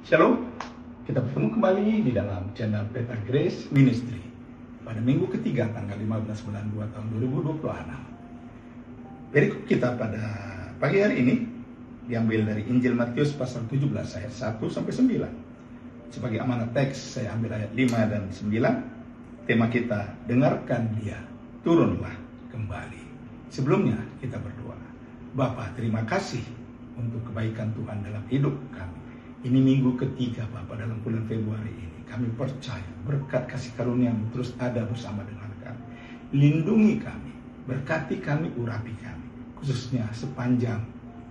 Shalom, kita bertemu kembali di dalam channel Peter Grace Ministry pada minggu ketiga tanggal 15 bulan 2 tahun 2026. Perikop kita pada pagi hari ini diambil dari Injil Matius pasal 17 ayat 1 sampai 9. Sebagai amanat teks saya ambil ayat 5 dan 9. Tema kita, dengarkan Dia, turunlah kembali. Sebelumnya kita berdoa. Bapa, terima kasih untuk kebaikan Tuhan dalam hidup kami. Ini minggu ketiga Bapak dalam bulan Februari ini. Kami percaya berkat kasih karunia-Mu terus ada bersama dengan kami. Lindungi kami, berkati kami, urapi kami. Khususnya sepanjang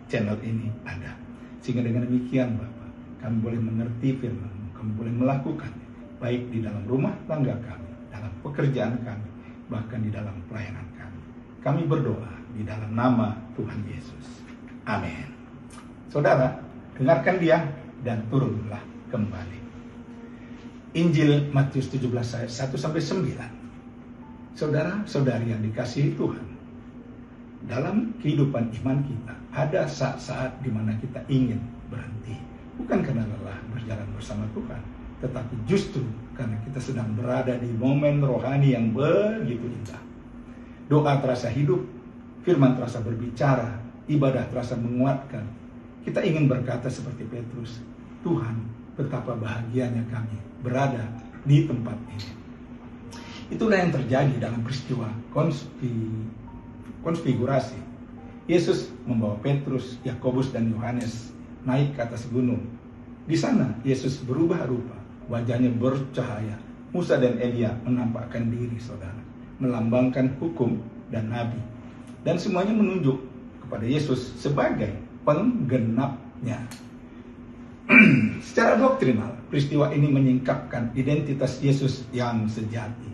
channel ini ada. Sehingga dengan demikian Bapak, kami boleh mengerti firman-Mu, kami boleh melakukannya. Baik di dalam rumah tangga kami, dalam pekerjaan kami, bahkan di dalam pelayanan kami. Kami berdoa di dalam nama Tuhan Yesus. Amin. Saudara, dengarkan Dia dan turunlah kembali. Injil Matius 17 ayat 1 sampai 9. Saudara-saudari yang dikasihi Tuhan, dalam kehidupan iman kita ada saat-saat di mana kita ingin berhenti, bukan karena lelah berjalan bersama Tuhan, tetapi justru karena kita sedang berada di momen rohani yang begitu indah. Doa terasa hidup, firman terasa berbicara, ibadah terasa menguatkan. Kita ingin berkata seperti Petrus, Tuhan, betapa bahagianya kami berada di tempat ini. Itulah yang terjadi dalam peristiwa konfigurasi. Yesus membawa Petrus, Yakobus, dan Yohanes naik ke atas gunung. Di sana Yesus berubah rupa, wajahnya bercahaya. Musa dan Elia menampakkan diri, saudara, melambangkan hukum dan nabi. Dan semuanya menunjuk kepada Yesus sebagai penggenapnya. Secara doktrinal, peristiwa ini menyingkapkan identitas Yesus yang sejati.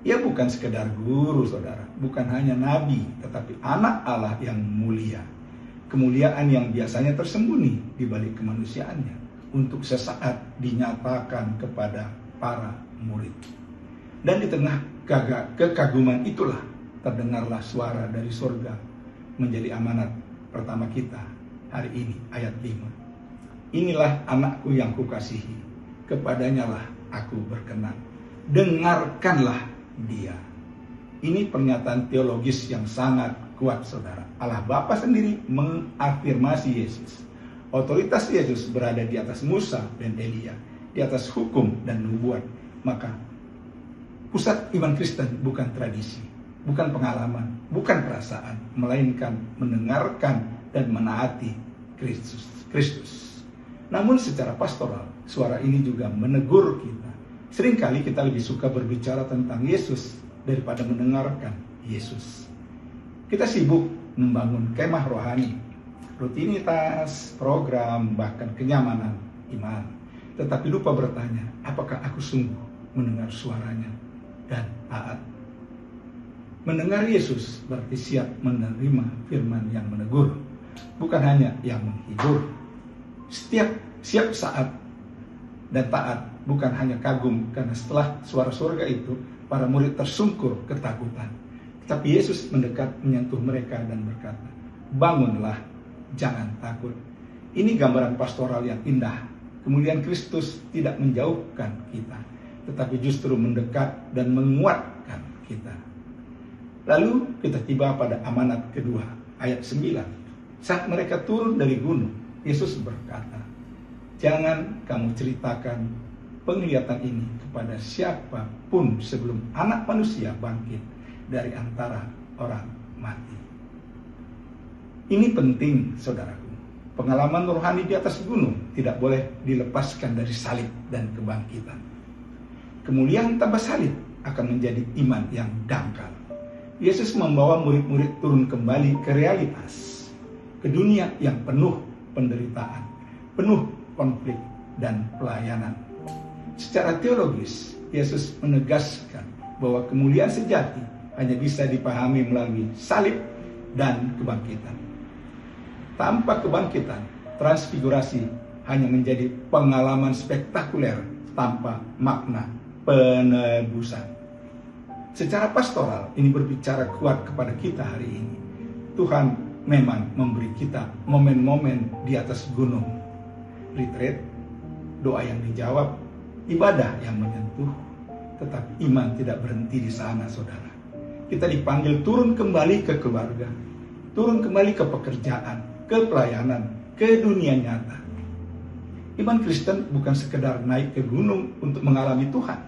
Ia bukan sekedar guru, saudara, bukan hanya nabi, tetapi anak Allah yang mulia. Kemuliaan yang biasanya tersembunyi di balik kemanusiaannya untuk sesaat dinyatakan kepada para murid. Dan di tengah kekaguman itulah terdengarlah suara dari surga menjadi amanat pertama kita hari ini, ayat 5. Inilah anakku yang kukasihi, kepadanya lah aku berkenan. Dengarkanlah dia. Ini pernyataan teologis yang sangat kuat, saudara. Allah Bapa sendiri mengafirmasi Yesus. Otoritas Yesus berada di atas Musa dan Elia, di atas hukum dan nubuat. Maka pusat iman Kristen bukan tradisi, bukan pengalaman, bukan perasaan, melainkan mendengarkan dan menaati Kristus. Namun secara pastoral, suara ini juga menegur kita. Seringkali kita lebih suka berbicara tentang Yesus daripada mendengarkan Yesus. Kita sibuk membangun kemah rohani, rutinitas, program, bahkan kenyamanan iman. Tetapi lupa bertanya, apakah aku sungguh mendengar suaranya dan taat? Mendengar Yesus berarti siap menerima firman yang menegur, bukan hanya yang menghibur. Siap saat dan taat, bukan hanya kagum karena setelah suara surga itu para murid tersungkur ketakutan. Tapi Yesus mendekat menyentuh mereka dan berkata, bangunlah, jangan takut. Ini gambaran pastoral yang indah. Kemuliaan Kristus tidak menjauhkan kita, tetapi justru mendekat dan menguatkan kita. Lalu kita tiba pada amanat kedua, ayat 9. Saat mereka turun dari gunung, Yesus berkata, jangan kamu ceritakan penglihatan ini kepada siapapun sebelum anak manusia bangkit dari antara orang mati. Ini penting, saudaraku. Pengalaman rohani di atas gunung tidak boleh dilepaskan dari salib dan kebangkitan. Kemuliaan tanpa salib akan menjadi iman yang dangkal. Yesus membawa murid-murid turun kembali ke realitas, ke dunia yang penuh penderitaan, penuh konflik dan pelayanan. Secara teologis, Yesus menegaskan bahwa kemuliaan sejati hanya bisa dipahami melalui salib dan kebangkitan. Tanpa kebangkitan, transfigurasi hanya menjadi pengalaman spektakuler tanpa makna penebusan. Secara pastoral, ini berbicara kuat kepada kita hari ini. Tuhan memang memberi kita momen-momen di atas gunung, retreat, doa yang dijawab, ibadah yang menyentuh. Tetapi iman tidak berhenti di sana, saudara. Kita dipanggil turun kembali ke keluarga, turun kembali ke pekerjaan, ke pelayanan, ke dunia nyata. Iman Kristen bukan sekedar naik ke gunung untuk mengalami Tuhan,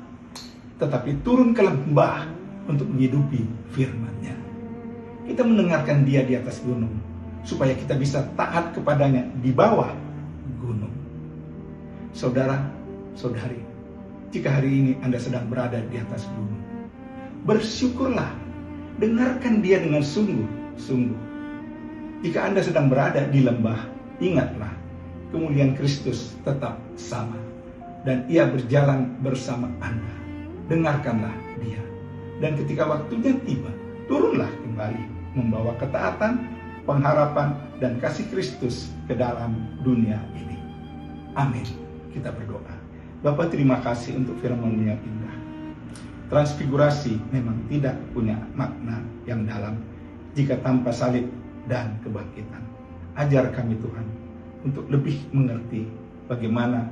tetapi turun ke lembah untuk menghidupi firman-Nya. Kita mendengarkan Dia di atas gunung, supaya kita bisa taat kepadanya di bawah gunung. Saudara, saudari, jika hari ini Anda sedang berada di atas gunung, bersyukurlah, dengarkan Dia dengan sungguh-sungguh. Jika Anda sedang berada di lembah, ingatlah, kemuliaan Kristus tetap sama, dan Ia berjalan bersama Anda. Dengarkanlah Dia, dan ketika waktunya tiba, turunlah kembali, membawa ketaatan, pengharapan, dan kasih Kristus ke dalam dunia ini. Amin. Kita berdoa. Bapa, terima kasih untuk firman-Mu yang indah. Transfigurasi memang tidak punya makna yang dalam jika tanpa salib dan kebangkitan. Ajar kami Tuhan untuk lebih mengerti bagaimana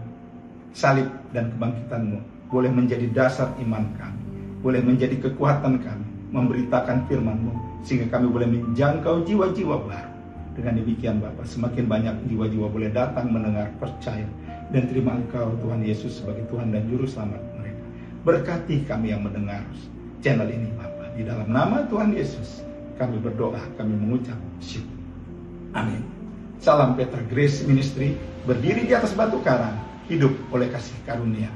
salib dan kebangkitan-Mu boleh menjadi dasar iman kami, boleh menjadi kekuatan kami, memberitakan firman-Mu, sehingga kami boleh menjangkau jiwa-jiwa baru. Dengan demikian Bapa, semakin banyak jiwa-jiwa boleh datang, mendengar, percaya, dan terima Engkau Tuhan Yesus sebagai Tuhan dan Juru Selamat mereka. Berkati kami yang mendengar channel ini Bapa. Di dalam nama Tuhan Yesus kami berdoa, kami mengucap syukur. Amin. Salam Petra Grace Ministry, berdiri di atas batu karang, hidup oleh kasih karunia.